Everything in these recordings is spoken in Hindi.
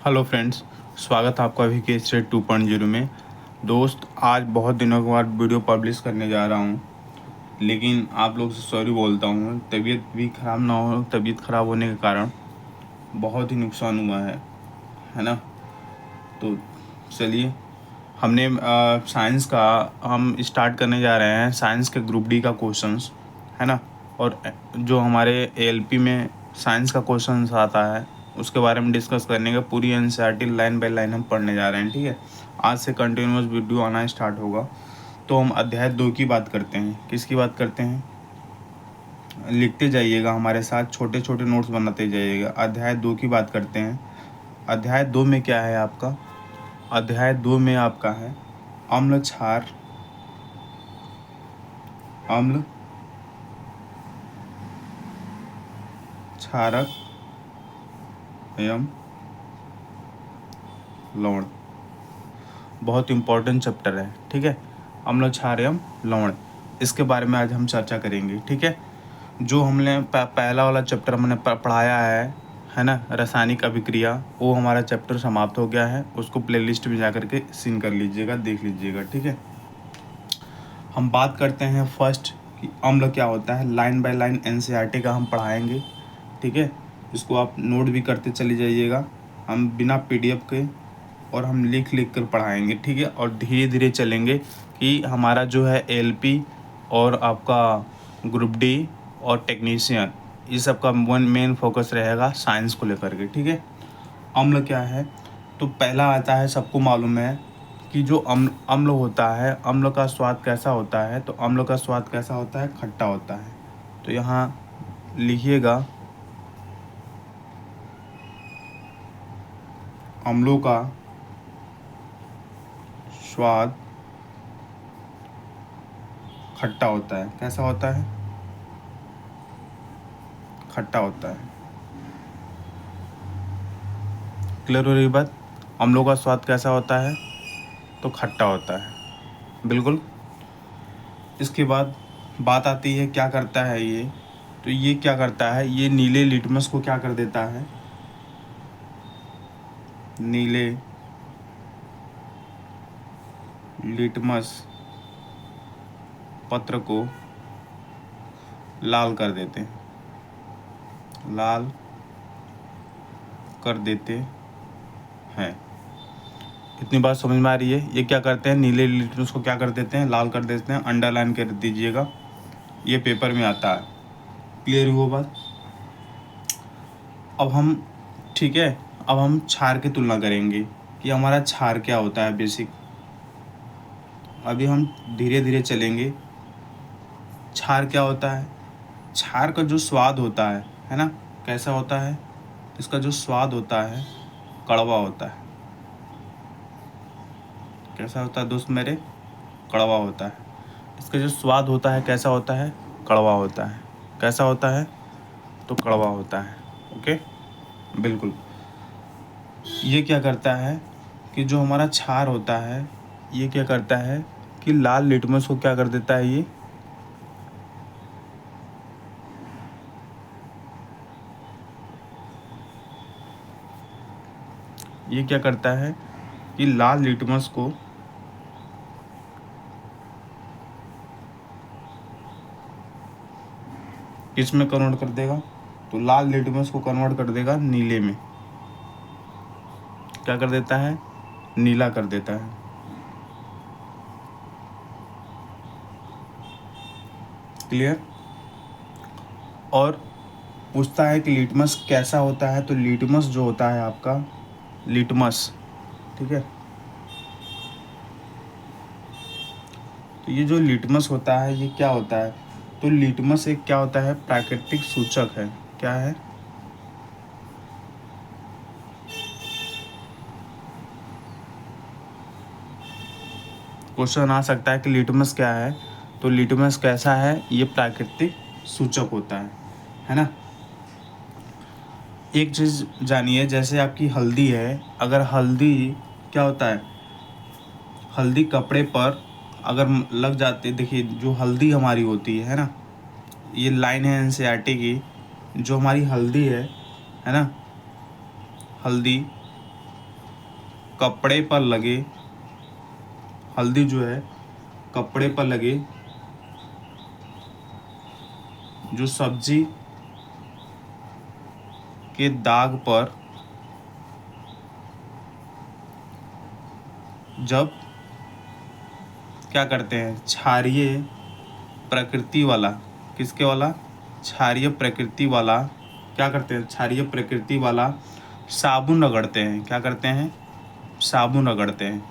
हेलो फ्रेंड्स, स्वागत है आपका अभी के स्टेट 2.0 में। दोस्त, आज बहुत दिनों के बाद वीडियो पब्लिश करने जा रहा हूँ, लेकिन आप लोग से सॉरी बोलता हूँ। तबीयत भी ख़राब ना हो, तबीयत ख़राब होने के कारण बहुत ही नुकसान हुआ है ना। तो चलिए, हमने साइंस का हम स्टार्ट करने जा रहे हैं। साइंस के ग्रुप डी का क्वेश्चंस है ना, और जो हमारे एएलपी में साइंस का क्वेश्चंस आता है उसके बारे में डिस्कस करने का। पूरी एनसीईआरटी लाइन बाय लाइन हम पढ़ने जा रहे हैं, ठीक है। आज से कंटिन्यूअस वीडियो आना स्टार्ट होगा। तो हम अध्याय 2 की बात करते हैं। किसकी बात करते हैं? लिखते जाइएगा हमारे साथ, छोटे छोटे नोट्स बनाते जाइएगा। अध्याय 2 की बात करते हैं। अध्याय 2 में क्या है आपका? अध्याय 2 में आपका है अम्ल क्षार, अम्ल क्षारक एवं लवण। बहुत इंपॉर्टेंट चैप्टर है, ठीक है। अम्ल क्षार एवं लवण, इसके बारे में आज हम चर्चा करेंगे, ठीक है। जो हमने पहला वाला चैप्टर हमने पढ़ाया है ना, रासायनिक अभिक्रिया, वो हमारा चैप्टर समाप्त हो गया है। उसको प्लेलिस्ट में जा करके सीन कर लीजिएगा, देख लीजिएगा, ठीक है। हम बात करते हैं फर्स्ट कि अम्ल क्या होता है। लाइन बाय लाइन एनसीईआरटी का हम पढ़ाएंगे, ठीक है। इसको आप नोट भी करते चले जाइएगा। हम बिना पीडीएफ के और हम लिख लिख कर पढ़ाएंगे, ठीक है। और धीरे धीरे चलेंगे कि हमारा जो है एलपी और आपका ग्रुप डी और टेक्नीशियन, ये सब का मेन फोकस रहेगा साइंस को लेकर के, ठीक है। अम्ल क्या है? तो पहला आता है, सबको मालूम है कि जो अम्ल होता है, अम्ल का स्वाद कैसा होता है? तो अम्ल का स्वाद कैसा होता है? खट्टा होता है। तो यहाँ लिखिएगा, अम्लों का स्वाद खट्टा होता है। कैसा होता है? खट्टा होता है। क्लियर हो रही बात? अम्लों का स्वाद कैसा होता है? तो खट्टा होता है, बिल्कुल। इसके बाद बात आती है क्या करता है ये। तो ये क्या करता है? ये नीले लिटमस को क्या कर देता है? नीले लिटमस पत्र को लाल कर देते हैं, लाल कर देते हैं। इतनी बात समझ में आ रही है? ये क्या करते हैं? नीले लिटमस को क्या कर देते हैं? लाल कर देते हैं। अंडरलाइन कर दीजिएगा, ये पेपर में आता है। क्लियर हुआ बात? अब हम, ठीक है, अब हम क्षार की तुलना करेंगे कि हमारा क्षार क्या होता है बेसिक। अभी हम धीरे धीरे चलेंगे। क्षार क्या होता है? क्षार का जो स्वाद होता है ना, कैसा होता है? इसका जो स्वाद होता है कड़वा होता है। कैसा होता है दोस्त मेरे? कड़वा होता है। इसका जो स्वाद होता है कैसा होता है? कड़वा होता है। कैसा होता है? तो कड़वा होता है, ओके, बिल्कुल। ये क्या करता है कि जो हमारा क्षार होता है, ये क्या करता है कि लाल लिटमस को क्या कर देता है? ये क्या करता है कि लाल लिटमस को किस में कन्वर्ट कर देगा? तो लाल लिटमस को कन्वर्ट कर देगा नीले में। क्या कर देता है? नीला कर देता है। क्लियर? और पूछता है कि लिटमस कैसा होता है। तो लिटमस जो होता है आपका, लिटमस, ठीक है। तो ये जो लिटमस होता है, ये क्या होता है? तो लिटमस एक क्या होता है? प्राकृतिक सूचक है। क्या है? क्वेश्चन आ सकता है कि लिटमस क्या है। तो लिटमस कैसा है? ये प्राकृतिक सूचक होता है ना। एक चीज़ जानिए, जैसे आपकी हल्दी है, अगर हल्दी क्या होता है, हल्दी कपड़े पर अगर लग जाते, देखिए जो हल्दी हमारी होती है ना, ये लाइन है एनसीईआरटी की। जो हमारी हल्दी है ना, हल्दी कपड़े पर लगे, हल्दी जो है कपड़े पर लगे जो सब्जी के दाग पर जब क्या करते हैं, क्षारीय प्रकृति वाला, किसके वाला, क्षारीय प्रकृति वाला, क्या करते हैं, क्षारीय प्रकृति वाला साबुन रगड़ते हैं। क्या करते हैं, साबुन रगड़ते हैं,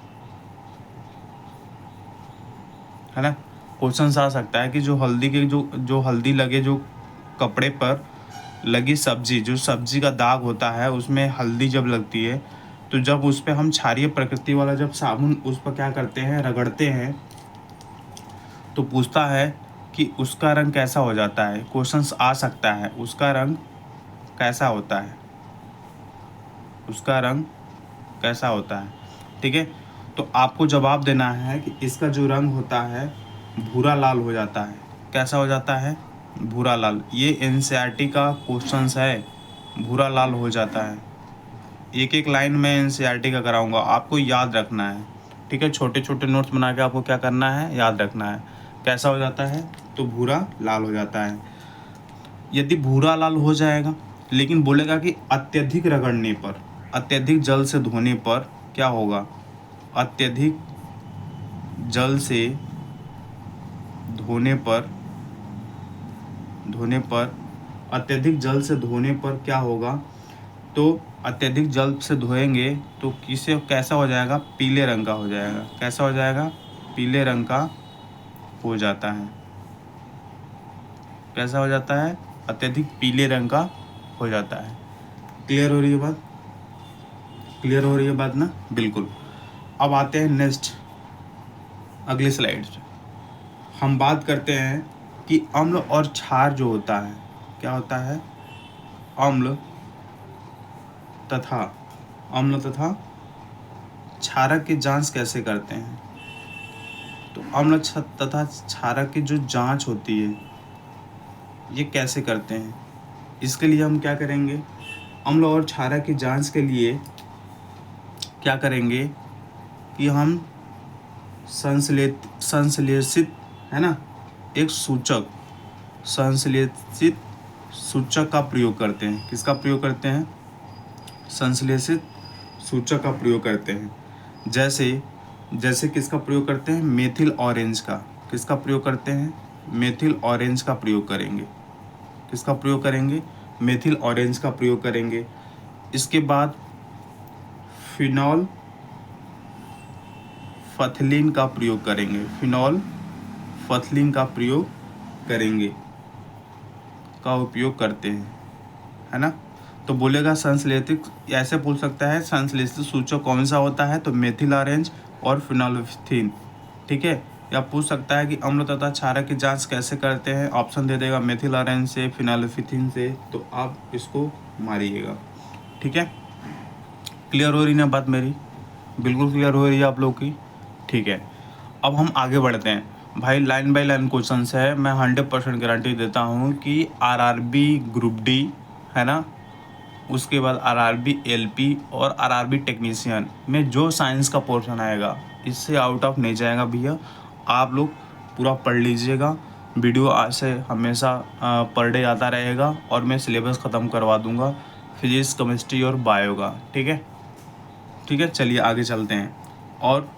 है ना। क्वेश्चन आ सकता है कि जो हल्दी के जो हल्दी लगे जो कपड़े पर लगी सब्जी, जो सब्जी का दाग होता है उसमें हल्दी जब लगती है तो जब उस पर हम क्षारीय प्रकृति वाला जब साबुन उस पर क्या करते हैं, रगड़ते हैं, तो पूछता है कि उसका रंग कैसा हो जाता है। क्वेश्चन आ सकता है उसका रंग कैसा होता है, उसका रंग कैसा होता है। ठीक है, तो आपको जवाब देना है कि इसका जो रंग होता है भूरा लाल हो जाता है। कैसा हो जाता है, भूरा लाल। ये एनसीईआरटी का क्वेश्चंस है, भूरा लाल हो जाता है। एक एक लाइन में एनसीईआरटी का कराऊंगा, आपको याद रखना है। ठीक है, छोटे छोटे नोट्स बना के आपको क्या करना है, याद रखना है। कैसा हो जाता है, तो भूरा लाल हो जाता है। यदि भूरा लाल हो जाएगा, लेकिन बोलेगा कि अत्यधिक रगड़ने पर, अत्यधिक जल से धोने पर क्या होगा, अत्यधिक जल से धोने पर अत्यधिक जल से धोने पर क्या होगा, तो अत्यधिक जल से धोएंगे तो किसे कैसा हो जाएगा, पीले रंग का हो जाएगा। कैसा हो जाएगा, पीले रंग का हो जाता है। कैसा हो जाता है, अत्यधिक पीले रंग का हो जाता है। क्लियर हो रही है बात, क्लियर हो रही है बात ना, बिल्कुल। अब आते हैं नेक्स्ट अगली स्लाइड पे। हम बात करते हैं कि अम्ल और क्षार जो होता है, क्या होता है, अम्ल तथा क्षारक की जांच कैसे करते हैं। तो अम्ल तथा क्षारक की जो जांच होती है ये कैसे करते हैं, इसके लिए हम क्या करेंगे, अम्ल और क्षारक की जांच के लिए क्या करेंगे कि हम संश्लेषित, है ना, एक सूचक, संश्लेषित सूचक का प्रयोग करते हैं। किसका प्रयोग करते हैं, संश्लेषित सूचक का प्रयोग करते हैं। जैसे किसका प्रयोग करते हैं, मेथिल ऑरेंज का। किसका प्रयोग करते हैं, मेथिल ऑरेंज का प्रयोग करेंगे। किसका प्रयोग करेंगे, मेथिल ऑरेंज का प्रयोग करेंगे। इसके बाद फिनॉल फथलीन का प्रयोग करेंगे। फिनॉल फथलीन का प्रयोग करेंगे, का उपयोग करते हैं, है ना। तो बोलेगा संश्लेषित, ऐसे पूछ सकता है संश्लेषित सूचक कौन सा होता है, तो मेथिल ऑरेंज और फिनोल्फथलीन। ठीक है, या पूछ सकता है कि अम्ल तथा क्षारक की जांच कैसे करते हैं, ऑप्शन दे देगा मेथिल ऑरेंज से, फिनोल्फथलीन से, तो आप इसको मारिएगा। ठीक है, क्लियर हो रही ना बात मेरी, बिल्कुल क्लियर हो रही है आप लोग की। ठीक है, अब हम आगे बढ़ते हैं भाई। लाइन बाय लाइन क्वेश्चन है, मैं 100% गारंटी देता हूँ कि आरआरबी ग्रुप डी, है ना, उसके बाद आरआरबी एलपी और आरआरबी टेक्नीशियन में जो साइंस का पोर्शन आएगा इससे आउट ऑफ नहीं जाएगा भैया। आप लोग पूरा पढ़ लीजिएगा, वीडियो आज से हमेशा पर डे आता रहेगा और मैं सिलेबस ख़त्म करवा दूंगा फिजिक्स, केमिस्ट्री और बायो का। ठीक है, ठीक है, चलिए आगे चलते हैं और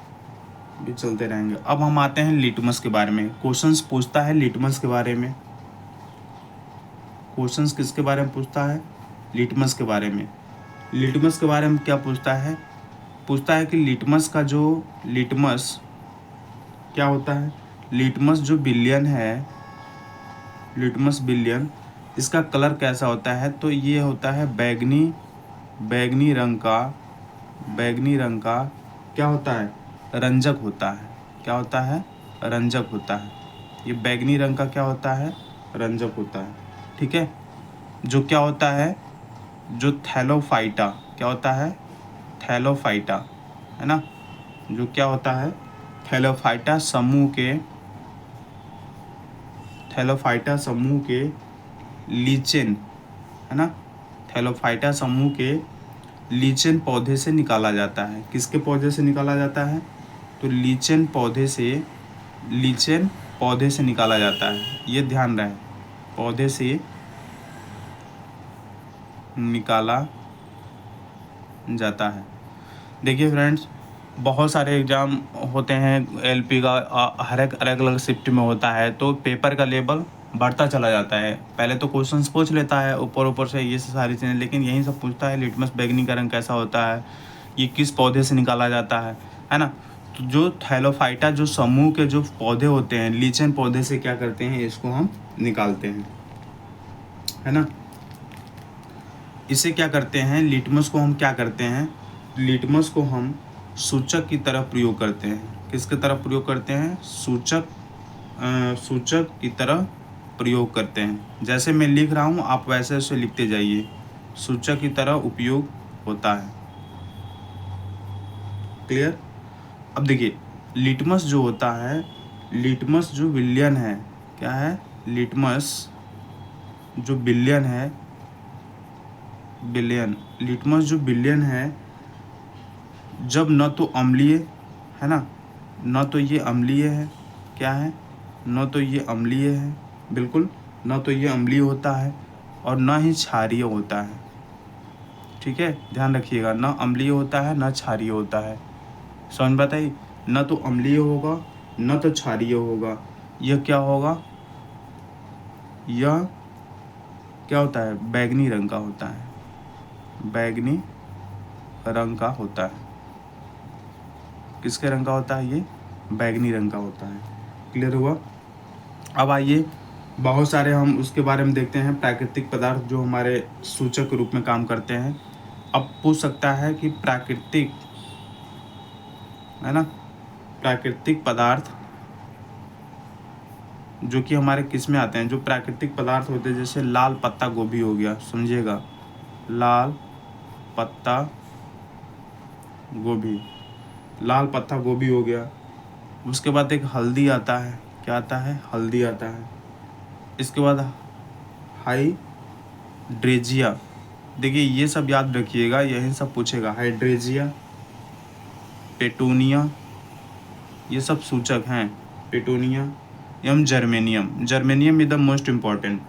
भी चलते रहेंगे। अब हम आते हैं लिटमस के बारे में। क्वेश्चंस पूछता है लिटमस के बारे में। क्वेश्चंस किसके बारे में पूछता है, लिटमस के बारे में। लिटमस के बारे में क्या पूछता है, पूछता है कि लिटमस का जो लिटमस क्या होता है, लिटमस जो विलयन है, लिटमस विलयन, इसका कलर कैसा होता है, तो ये होता है बैगनी रंग का क्या होता है, रंजक होता है। क्या होता है, रंजक होता है। ये बैगनी रंग का क्या होता है, रंजक होता है। ठीक है, जो क्या होता है, जो थैलोफाइटा, क्या होता है, थैलोफाइटा, है ना, जो क्या होता है, थैलोफाइटा समूह के लीचेन, है ना, थैलोफाइटा समूह के लीचेन पौधे से निकाला जाता है। किसके पौधे से निकाला जाता है? तो लीचेन पौधे से निकाला जाता है, ये ध्यान रहे, पौधे से निकाला जाता है। देखिए फ्रेंड्स, बहुत सारे एग्ज़ाम होते हैं एलपी का, हर एक अलग अलग शिफ्ट में होता है, तो पेपर का लेवल बढ़ता चला जाता है। पहले तो क्वेश्चंस पूछ लेता है ऊपर से ये सारी चीज़ें, लेकिन यही सब पूछता है लिटमस बैगनी का रंग कैसा होता है, ये किस पौधे से निकाला जाता है ना। तो जो थैलोफाइटा जो समूह के जो पौधे होते हैं लीचेन पौधे से क्या करते हैं, इसको हम निकालते हैं, है ना। इसे क्या करते हैं, लिटमस को हम क्या करते हैं, लिटमस को हम सूचक की तरह प्रयोग करते हैं। किसकी तरह प्रयोग करते हैं? सूचक की तरह प्रयोग करते हैं। जैसे मैं लिख रहा हूँ आप वैसे वैसे लिखते जाइए। सूचक की तरह उपयोग होता है। क्लियर? अब देखिए, लिटमस जो होता है, लिटमस जो विलयन है, क्या है? लिटमस जो विलयन है, लिटमस जो विलयन है, जब न तो अम्लीय है ना, न तो ये अम्लीय है, क्या है? न तो ये अम्लीय है, बिल्कुल, न तो ये अम्लीय होता है और न ही क्षारीय होता है। ठीक है, ध्यान रखिएगा, न अम्लीय होता है न क्षारीय होता है। समझ बताइए, न तो अम्लीय होगा न तो क्षारीय होगा। यह क्या होगा? यह क्या होता है? बैगनी रंग का होता है, बैगनी रंग का होता है। किसके रंग का होता है? ये बैगनी रंग का होता है। क्लियर हुआ? अब आइए, बहुत सारे हम उसके बारे में देखते हैं, प्राकृतिक पदार्थ जो हमारे सूचक के रूप में काम करते हैं। अब पूछ सकता है कि प्राकृतिक, है ना, प्राकृतिक पदार्थ जो कि हमारे किस में आते हैं, जो प्राकृतिक पदार्थ होते हैं, जैसे लाल पत्ता गोभी हो गया, समझिएगा, लाल पत्ता गोभी, लाल पत्ता गोभी हो गया। उसके बाद एक हल्दी आता है, क्या आता है? हल्दी आता है। इसके बाद हाइड्रेजिया, देखिए ये सब याद रखिएगा, यही सब पूछेगा। हाइड्रेजिया, पेटूनिया, ये सब सूचक हैं। पेटूनिया एवं germanium, germanium is the most important.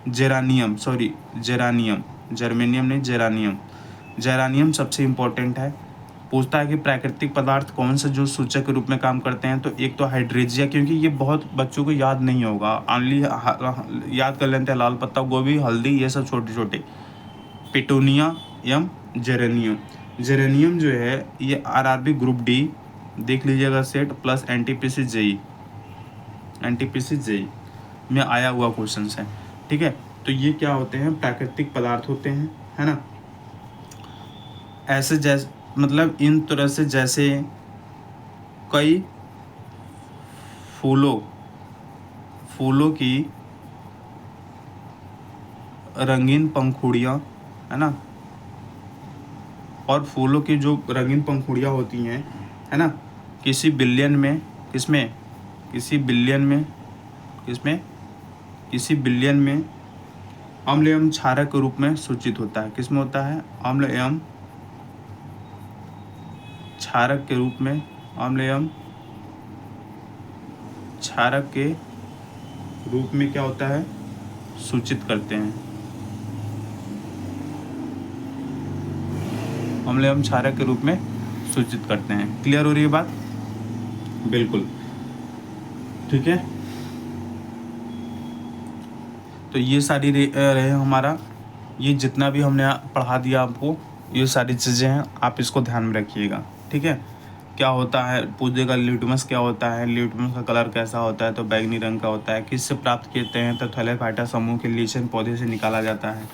Geranium, sorry geranium, germanium नहीं, जेरानियम, जेरानियम सबसे इम्पोर्टेंट है। पूछता है कि प्राकृतिक पदार्थ कौन से जो सूचक के रूप में काम करते हैं, तो एक तो हाइड्रेजिया, क्योंकि ये बहुत बच्चों को याद नहीं होगा, ऑनली याद कर लेते हैं लाल पत्ता गोभी, हल्दी, ये सब छोटे छोटे। पेटूनिया एवं जेरेनियम, जेरेनियम जो है ये आरआरबी ग्रुप डी देख लीजिएगा set plus NTPC JE, NTPC JE में आया हुआ क्वेश्चन है। ठीक है, तो ये क्या होते हैं? प्राकृतिक पदार्थ होते हैं, है ना। ऐसे जैसे मतलब इन तरह से, जैसे कई फूलों की रंगीन पंखुड़ियाँ, है ना, और फूलों की जो रंगीन पंखुड़ियाँ होती हैं, है ना, किसी बिलियन में, किसमें? किसी बिलियन में अम्ल एवं क्षारक के रूप में सूचित होता है। किसमें होता है? अम्ल एवं क्षारक के रूप में, अम्ल एवं क्षारक के रूप में क्या होता है? सूचित करते हैं। अम्ल एवं क्षारक के रूप में सूचित करते हैं। क्लियर हो रही है बात? बिल्कुल, ठीक है। तो ये सारी रहे हमारा, ये जितना भी हमने पढ़ा दिया आपको, ये सारी चीज़ें हैं, आप इसको ध्यान में रखिएगा। ठीक है, क्या होता है पूछेगा, लिटमस क्या होता है, लिटमस का कलर कैसा होता है, तो बैगनी रंग का होता है। किससे प्राप्त करते हैं, तो थैलेफाइटा समूह के लीचेन पौधे से निकाला जाता है।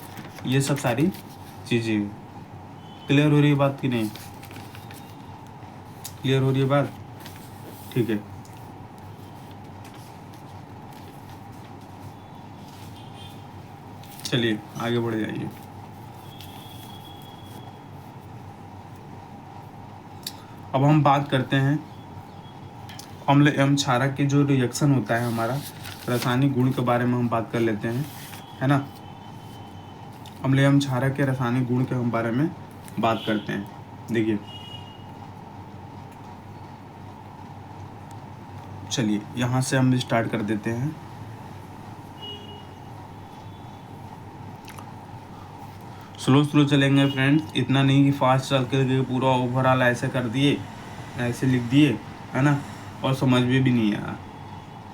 ये सब सारी चीज़ें क्लियर हो रही है बात कि नहीं? क्लियर हो रही है बात? ठीक है, चलिए आगे बढ़ जाइए। अब हम बात करते हैं अम्ल एवं क्षारक के जो रिएक्शन होता है हमारा, रासायनिक गुण के बारे में हम बात कर लेते हैं, है ना। अम्ल एवं क्षारक के रासायनिक गुण के हम बारे में बात करते हैं। देखिए, चलिए यहाँ से हम स्टार्ट कर देते हैं। स्लो चलेंगे फ्रेंड्स, इतना नहीं कि फास्ट चल के पूरा ओवरऑल ऐसे कर दिए, ऐसे लिख दिए, है ना, और समझ में भी नहीं आया।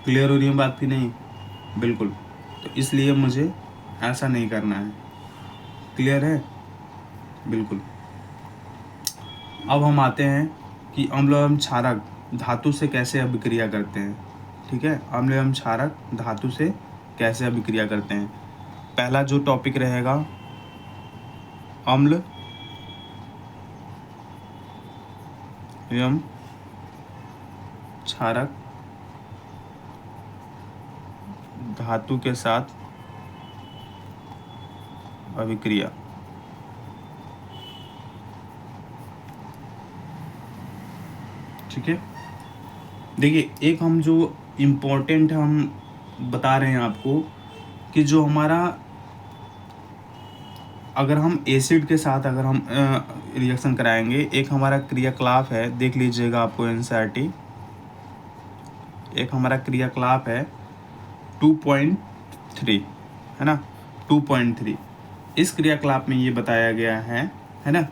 क्लियर हो रही है बात की नहीं? बिल्कुल। तो इसलिए मुझे ऐसा नहीं करना है। क्लियर है? बिल्कुल। अब हम आते हैं कि अम्ल एवं क्षारक धातु से कैसे अभिक्रिया करते हैं। ठीक है, अम्ल एवं क्षारक धातु से कैसे अभिक्रिया करते हैं। पहला जो टॉपिक रहेगा, अम्ल एवं क्षारक धातु के साथ अभिक्रिया। ठीक है, देखिए एक हम जो इम्पोर्टेंट हम बता रहे हैं आपको कि जो हमारा, अगर हम एसिड के साथ अगर हम रिएक्शन कराएंगे, एक हमारा क्रियाकलाप है, देख लीजिएगा आपको एनसीईआरटी, एक हमारा क्रियाकलाप है 2.3, है ना, 2.3। इस क्रियाकलाप में ये बताया गया है ना,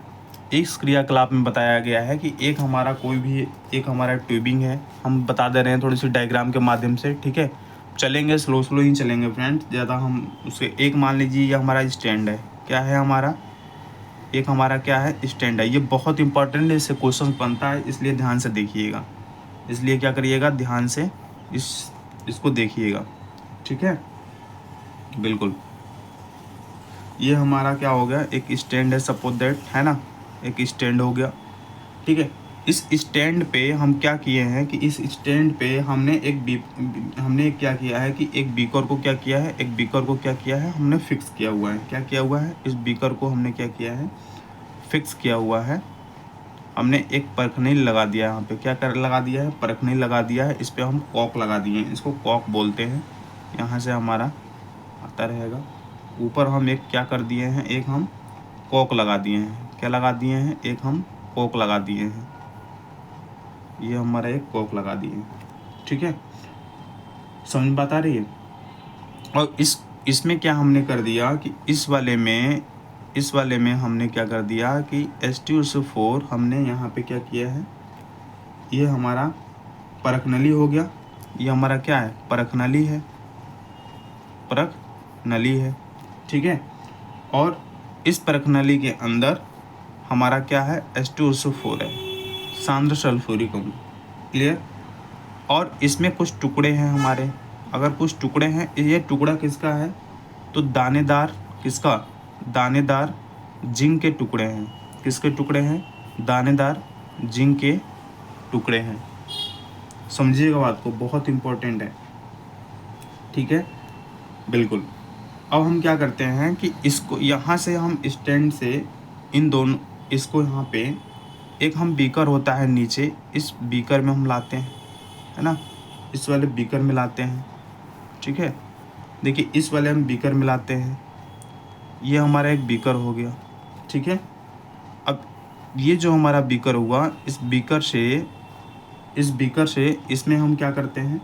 इस क्रियाकलाप में बताया गया है कि एक हमारा कोई भी एक हमारा ट्यूबिंग है, हम बता दे रहे हैं थोड़ी सी डायग्राम के माध्यम से। ठीक है, चलेंगे स्लो ही चलेंगे फ्रेंड्स, ज़्यादा हम उसे, एक मान लीजिए ये हमारा स्टैंड है, क्या है हमारा, एक हमारा क्या है, स्टैंड है। ये बहुत इंपॉर्टेंट है, इससे क्वेश्चन बनता है, इसलिए ध्यान से देखिएगा, इसलिए क्या करिएगा, ध्यान से इसको देखिएगा। ठीक है, बिल्कुल। ये हमारा क्या हो गया, एक स्टैंड है, सपोज दैट, है ना, एक स्टैंड हो गया। ठीक है, इस स्टैंड पे हम क्या किए हैं कि इस स्टैंड पे हमने क्या किया है कि एक बीकर को क्या किया है, एक बीकर को क्या किया है, हमने फिक्स किया हुआ है। क्या किया हुआ है, इस बीकर को हमने क्या किया है, फिक्स किया हुआ है। हमने एक परखनी लगा दिया है, यहाँ पे क्या कर लगा दिया है, परखनी लगा दिया है, इस पर हम कॉक लगा दिए हैं, इसको कॉक बोलते हैं। यहाँ से हमारा आता रहेगा, ऊपर हम एक क्या कर दिए हैं, एक हम कॉक लगा दिए हैं। क्या लगा दिए हैं, एक हम कॉक लगा दिए हैं, ये हमारा एक कॉक लगा दिए हैं। ठीक है, समझ बात आ रही है? और इसमें क्या हमने कर दिया कि इस वाले में हमने क्या कर दिया कि H2SO4 हमने यहाँ पे क्या किया है, ये हमारा परख नली हो गया, ये हमारा क्या है, परख नली है, परख नली है। ठीक है, और इस परख नली के अंदर हमारा क्या है, H2SO4 है, सांद्र सल्फ्यूरिक अम्ल। क्लियर? और इसमें कुछ टुकड़े हैं हमारे, अगर कुछ टुकड़े हैं, ये टुकड़ा किसका है, तो दानेदार, किसका, दानेदार जिंक के टुकड़े हैं। किसके टुकड़े हैं, दानेदार जिंक के टुकड़े हैं। समझिएगा बात को, बहुत इम्पोर्टेंट है। ठीक है, बिल्कुल। अब हम क्या करते हैं कि इसको यहाँ से हम स्टैंड से इन दोनों, इसको यहाँ पे एक हम बीकर होता है नीचे, इस बीकर में हम लाते हैं, है ना, इस वाले बीकर में लाते हैं। ठीक है, देखिए इस वाले हम बीकर में लाते हैं, ये हमारा एक बीकर हो गया। ठीक है, अब ये जो हमारा बीकर हुआ, इस बीकर से इसमें हम क्या करते हैं,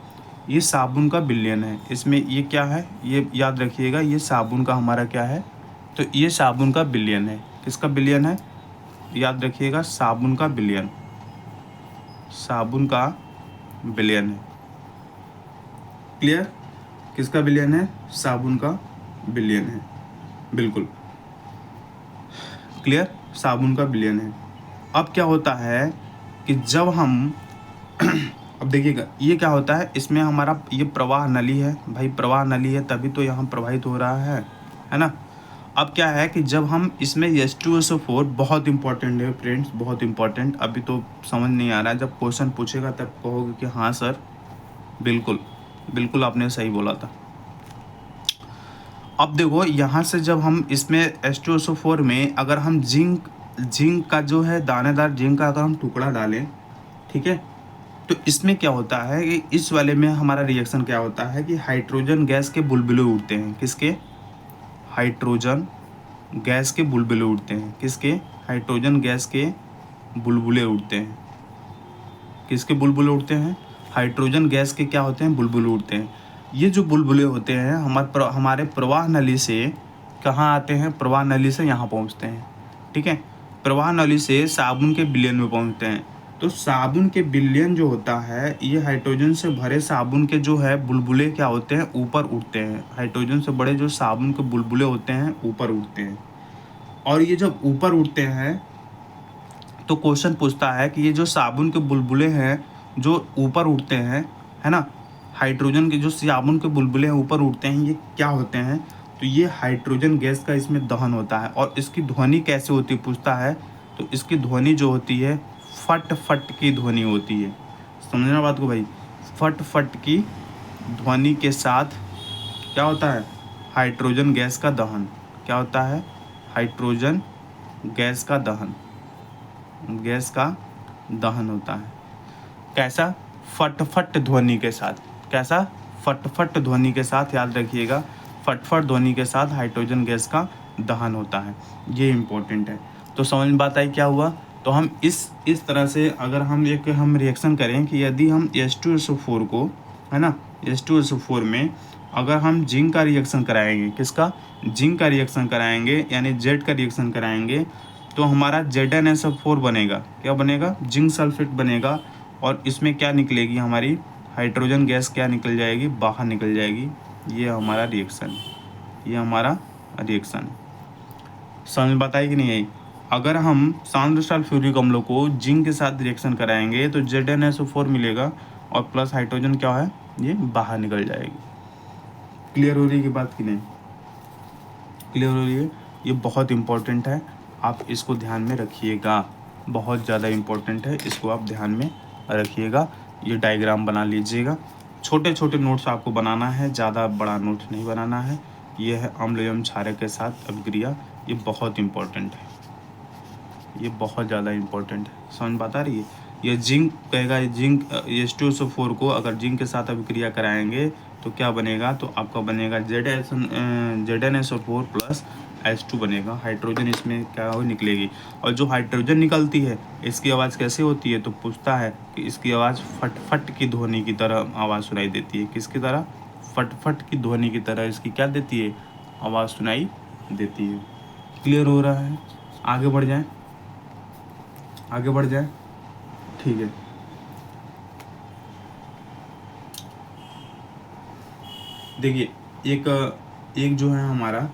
ये साबुन का विलयन है, इसमें ये क्या है, ये याद रखिएगा, ये साबुन का हमारा क्या है, तो ये साबुन का विलयन है। किसका विलयन है, याद रखिएगा, साबुन का विलयन, साबुन का विलयन है। क्लियर? किसका विलयन है, साबुन का विलयन है, बिल्कुल क्लियर, साबुन का विलयन है। अब क्या होता है कि जब हम अब देखिएगा ये क्या होता है, इसमें हमारा ये प्रवाह नली है, भाई प्रवाह नली है तभी तो यहाँ प्रवाहित हो रहा है ना। अब क्या है कि जब हम इसमें H2SO4, बहुत इंपॉर्टेंट है फ्रेंड्स, बहुत इंपॉर्टेंट, अभी तो समझ नहीं आ रहा है, जब क्वेश्चन पूछेगा तब कहोगे कि हाँ सर, बिल्कुल आपने सही बोला था। अब देखो यहाँ से जब हम इसमें H2SO4 में अगर हम जिंक का जो है, दानेदार जिंक का अगर हम टुकड़ा डालें, ठीक है, तो इसमें क्या होता है कि इस वाले में हमारा रिएक्शन क्या होता है कि हाइड्रोजन गैस के बुलबुले उठते हैं। किसके? हाइड्रोजन गैस के बुलबुले उठते हैं। किसके? हाइड्रोजन गैस के बुलबुले उड़ते हैं। किसके बुलबुले उड़ते हैं? हाइड्रोजन गैस के क्या होते हैं? बुलबुले उड़ते हैं। ये जो बुलबुले होते हैं हमारे प्रवाह नली से कहाँ आते हैं? प्रवाह नली से यहाँ पहुँचते हैं, ठीक है। प्रवाह नली से साबुन के विलयन में पहुँचते हैं। तो साबुन के विलयन जो होता है, ये हाइड्रोजन से भरे साबुन के जो है बुलबुले क्या होते हैं? ऊपर उड़ते हैं। हाइड्रोजन से बड़े जो साबुन के बुलबुले होते हैं ऊपर उड़ते हैं। और ये जब ऊपर उड़ते हैं तो क्वेश्चन पूछता है कि ये जो साबुन के बुलबुले हैं जो ऊपर उड़ते हैं, है ना, हाइड्रोजन के जो साबुन के बुलबुले हैं ऊपर उड़ते हैं, ये क्या होते हैं? तो ये हाइड्रोजन गैस का इसमें दहन होता है। और इसकी ध्वनि कैसे होती है पूछता है, तो इसकी ध्वनि जो होती है फट फट की ध्वनि होती है। समझना बात को भाई, फट फट की ध्वनि के साथ क्या होता है? हाइड्रोजन गैस का दहन। क्या होता है? हाइड्रोजन गैस का दहन, गैस का दहन होता है। कैसा? फट ध्वनि के साथ। कैसा? फट ध्वनि के साथ, याद रखिएगा, फट ध्वनि के साथ हाइड्रोजन गैस का दहन होता है। ये इम्पोर्टेंट है। तो समझ में बात आई क्या हुआ? तो हम इस तरह से अगर हम रिएक्शन करें कि यदि हम H2SO4 को, है ना, H2SO4 में अगर हम जिंक का रिएक्शन कराएंगे, किसका? जिंक का रिएक्शन कराएंगे, यानी जेड का रिएक्शन कराएंगे, तो हमारा ZnSO4 बनेगा। क्या बनेगा? जिंक सल्फेट बनेगा। और इसमें क्या निकलेगी? हमारी हाइड्रोजन गैस क्या निकल जाएगी? बाहर निकल जाएगी। ये हमारा रिएक्शन, ये हमारा रिएक्शन। समझ बताई कि नहीं आई? अगर हम सांद्र सल्फ्यूरिक अम्लों को जिंक के साथ रिएक्शन कराएंगे तो ZnSO4 मिलेगा और प्लस हाइड्रोजन क्या है? ये बाहर निकल जाएगी। क्लियर हो रही है कि बात कि नहीं? क्लियर हो रही है? ये बहुत इंपॉर्टेंट है, आप इसको ध्यान में रखिएगा, बहुत ज़्यादा इम्पोर्टेंट है, इसको आप ध्यान में रखिएगा। ये डायग्राम बना लीजिएगा। छोटे छोटे नोट्स आपको बनाना है, ज़्यादा बड़ा नोट नहीं बनाना है। ये है अम्ल एवं क्षारक के साथ अभिक्रिया, ये बहुत इम्पोर्टेंट है, ये बहुत ज़्यादा इम्पोर्टेंट है। समझ बात आ रही है? ये जिंक कहेगा, जिंक H2SO4 को अगर जिंक के साथ अभिक्रिया कराएंगे तो क्या बनेगा? तो आपका बनेगा ZnSO4 प्लस H2 बनेगा। हाइड्रोजन इसमें क्या हो निकलेगी। और जो हाइड्रोजन निकलती है इसकी आवाज़ कैसे होती है? तो पूछता है कि इसकी आवाज़ फट फट की ध्वनि की तरह आवाज़ सुनाई देती है। किसकी तरह? फट फट की ध्वनि की तरह इसकी क्या देती है? आवाज़ सुनाई देती है। क्लियर हो रहा है? आगे बढ़ जाए, आगे बढ़ जाए, ठीक है। देखिए एक जो है हमारा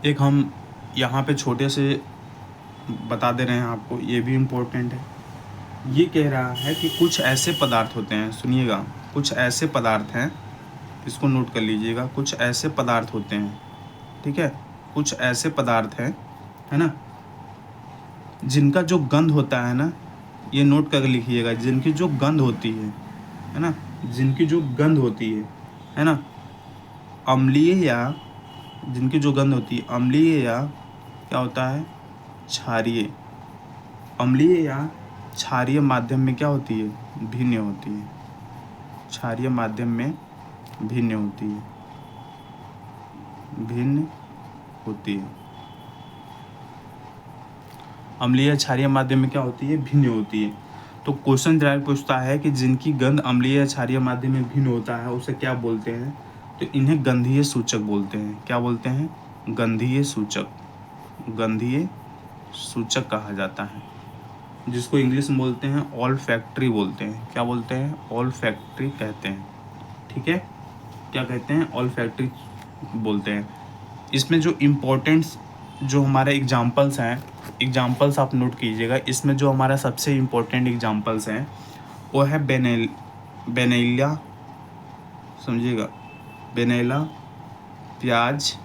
एक हम यहाँ पे छोटे से बता दे रहे हैं आपको, ये भी इम्पोर्टेंट है। ये कह रहा है कि कुछ ऐसे पदार्थ होते हैं, सुनिएगा, कुछ ऐसे पदार्थ हैं, इसको नोट कर लीजिएगा, कुछ ऐसे पदार्थ होते हैं, ठीक है, कुछ ऐसे पदार्थ हैं, है ना, जिनका जो गंध होता है ना, ये नोट कर लिखिएगा, जिनकी जो गंध होती है ना, जिनकी जो गंध होती है ना, अम्लीय, या जिनकी जो गंध होती है अम्लीय या क्या होता है? क्षारीय। अम्लीय या क्षारीय माध्यम में क्या होती है? भिन्न होती है। क्षारीय माध्यम में भिन्न होती है, भिन्न होती है। अम्लीय क्षारीय माध्यम में क्या होती है? भिन्न होती है। तो क्वेश्चन डायरेक्ट पूछता है कि जिनकी गंध अम्लीय क्षारीय माध्यम में भिन्न होता है उसे क्या बोलते हैं? तो इन्हें गंधीय सूचक बोलते हैं। क्या बोलते हैं? गंधीय सूचक। गंधीय सूचक कहा जाता है, जिसको इंग्लिश में बोलते हैं ऑल्फैक्टरी बोलते हैं। क्या बोलते हैं? ऑल्फैक्टरी कहते हैं, ठीक है। क्या कहते हैं? ऑल्फैक्टरी बोलते हैं। इसमें जो इम्पोर्टेंट्स जो हमारे एग्जाम्पल्स हैं, एग्जाम्पल्स आप नोट कीजिएगा। इसमें जो हमारा सबसे इम्पोर्टेंट एग्जाम्पल्स हैं वो है बेनेलिया, समझिएगा, बेनेला, प्याज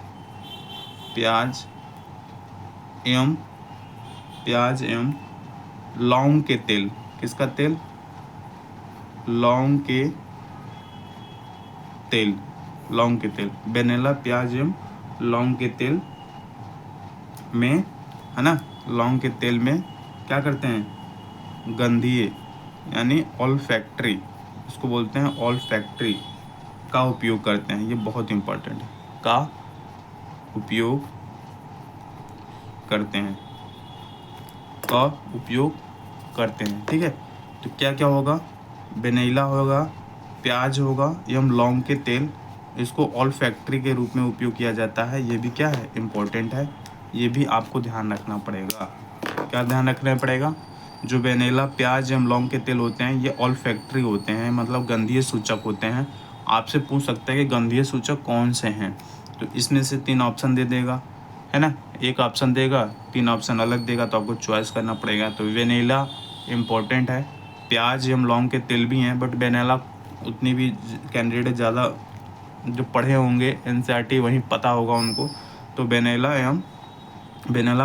एवं लौंग के तेल। किसका तेल? लौंग के तेल, लौंग के तेल। बेनेला, प्याज एवं लौंग के तेल में, है ना, लौंग के तेल में क्या करते हैं? गंधीय यानी ऑल्फैक्टरी, इसको बोलते हैं ऑल्फैक्टरी का उपयोग करते हैं। ये बहुत इंपॉर्टेंट है, का उपयोग करते हैं, का उपयोग करते हैं। ठीक है, तो क्या क्या होगा, वेनिला होगा, प्याज होगा, एवं लौंग के तेल, इसको ऑल फैक्ट्री के रूप में उपयोग किया जाता है। ये भी क्या है, इम्पोर्टेंट है, ये भी आपको ध्यान रखना पड़ेगा। क्या ध्यान रखना पड़ेगा, जो वेनिला, प्याज एवं लौंग के तेल होते हैं ये ऑल फैक्ट्री होते हैं, मतलब गंधीय सूचक होते हैं। आपसे पूछ सकता है कि गंधीय सूचक कौन से हैं, तो इसमें से 3 ऑप्शन दे देगा, है ना, एक ऑप्शन देगा, 3 ऑप्शन अलग देगा, तो आपको चॉइस करना पड़ेगा। तो वेनिला इम्पोर्टेंट है, प्याज एवं लौंग के तेल भी हैं, बट वेनिला उतनी भी कैंडिडेट ज़्यादा जो पढ़े होंगे एनसीईआरटी वहीं पता होगा उनको। तो वेनिला,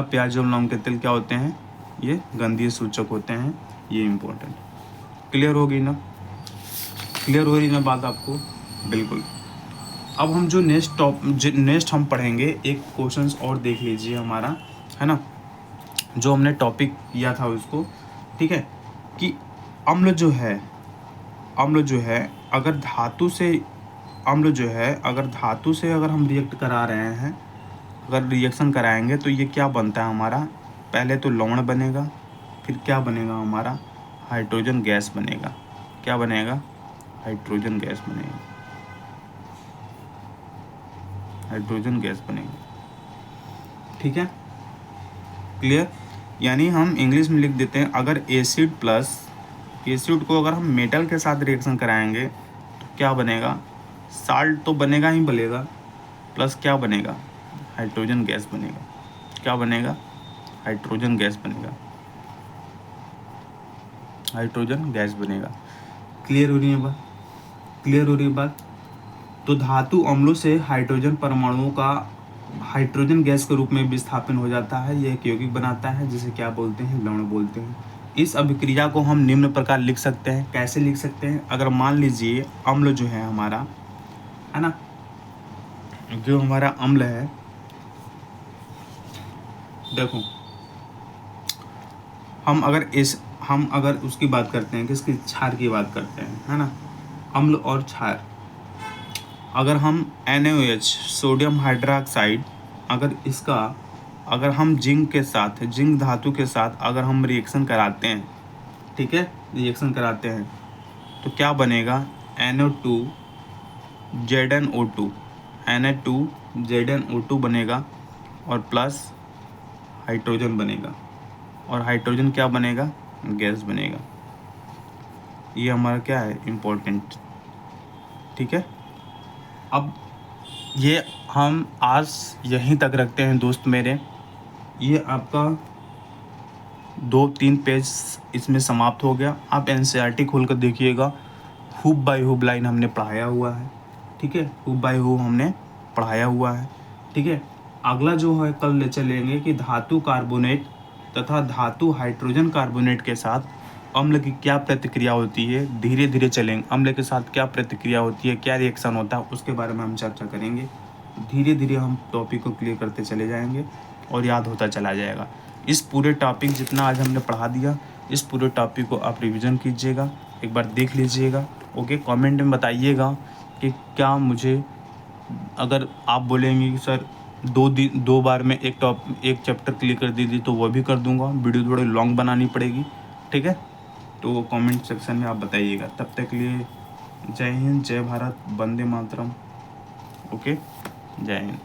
प्याज एवं लौंग के तेल क्या होते हैं, ये गंधीय सूचक होते हैं, ये इम्पोर्टेंट। क्लियर होगी ना, क्लियर हो रही ना बात आपको, बिल्कुल। अब हम जो नेक्स्ट हम पढ़ेंगे, एक क्वेश्चंस और देख लीजिए हमारा, है ना, जो हमने टॉपिक किया था उसको, ठीक है, कि अम्ल जो है अगर धातु से अगर हम रिएक्ट करा रहे हैं, अगर रिएक्शन कराएंगे तो ये क्या बनता है हमारा, पहले तो लवण बनेगा, फिर क्या बनेगा हमारा, हाइड्रोजन गैस बनेगा। क्या बनेगा, हाइड्रोजन गैस बनेगा, हाइड्रोजन गैस बनेगा। ठीक है, क्लियर। यानी हम इंग्लिश में लिख देते हैं, अगर एसिड को अगर हम मेटल के साथ रिएक्शन कराएंगे तो क्या बनेगा, साल्ट तो बनेगा ही बनेगा, प्लस क्या बनेगा, हाइड्रोजन गैस बनेगा। क्या बनेगा, हाइड्रोजन गैस बनेगा, हाइड्रोजन गैस बनेगा। क्लियर हो रही है बात, क्लियर हो रही है बात। तो धातु अम्लों से हाइड्रोजन परमाणुओं का हाइड्रोजन गैस के रूप में विस्थापन हो जाता है, यह एक यौगिक बनाता है जिसे क्या बोलते हैं, लवण बोलते हैं। इस अभिक्रिया को हम निम्न प्रकार लिख सकते हैं। कैसे लिख सकते हैं, अगर मान लीजिए अम्ल जो है हमारा, है ना, जो हमारा अम्ल है, देखो हम अगर उसकी बात करते हैं, किसकी, क्षार की बात करते हैं, है ना, अम्ल और क्षार। अगर हम NaOH, सोडियम हाइड्रोक्साइड, अगर हम जिंक धातु के साथ अगर हम रिएक्शन कराते हैं, ठीक है, रिएक्शन कराते हैं तो क्या बनेगा, Na2ZnO2 बनेगा, और प्लस हाइड्रोजन बनेगा, और हाइड्रोजन क्या बनेगा, गैस बनेगा। ये हमारा क्या है, इम्पोर्टेंट। ठीक है, अब ये हम आज यहीं तक रखते हैं दोस्त मेरे। ये आपका 2-3 पेज इसमें समाप्त हो गया। आप एनसीईआरटी खोल कर देखिएगा, हुब बाई हुब लाइन हमने पढ़ाया हुआ है। ठीक है, हुब बाई हुब हमने पढ़ाया हुआ है। ठीक है, अगला जो है कल ले चलेंगे कि धातु कार्बोनेट तथा धातु हाइड्रोजन कार्बोनेट के साथ अम्ल की क्या प्रतिक्रिया होती है। धीरे धीरे चलेंगे, अम्ल के साथ क्या प्रतिक्रिया होती है, क्या रिएक्शन होता है, उसके बारे में हम चर्चा करेंगे। धीरे धीरे हम टॉपिक को क्लियर करते चले जाएंगे और याद होता चला जाएगा। इस पूरे टॉपिक जितना आज हमने पढ़ा दिया, इस पूरे टॉपिक को आप रिवीजन कीजिएगा, एक बार देख लीजिएगा। ओके, कमेंट में बताइएगा कि क्या मुझे, अगर आप बोलेंगे कि सर 2 बार में एक चैप्टर क्लियर कर दीजिए तो वो भी कर दूंगा, वीडियो थोड़ी लॉन्ग बनानी पड़ेगी। ठीक है, तो कमेंट सेक्शन में आप बताइएगा। तब तक के लिए जय हिंद, जय भारत, वंदे मातरम। ओके, जय हिंद।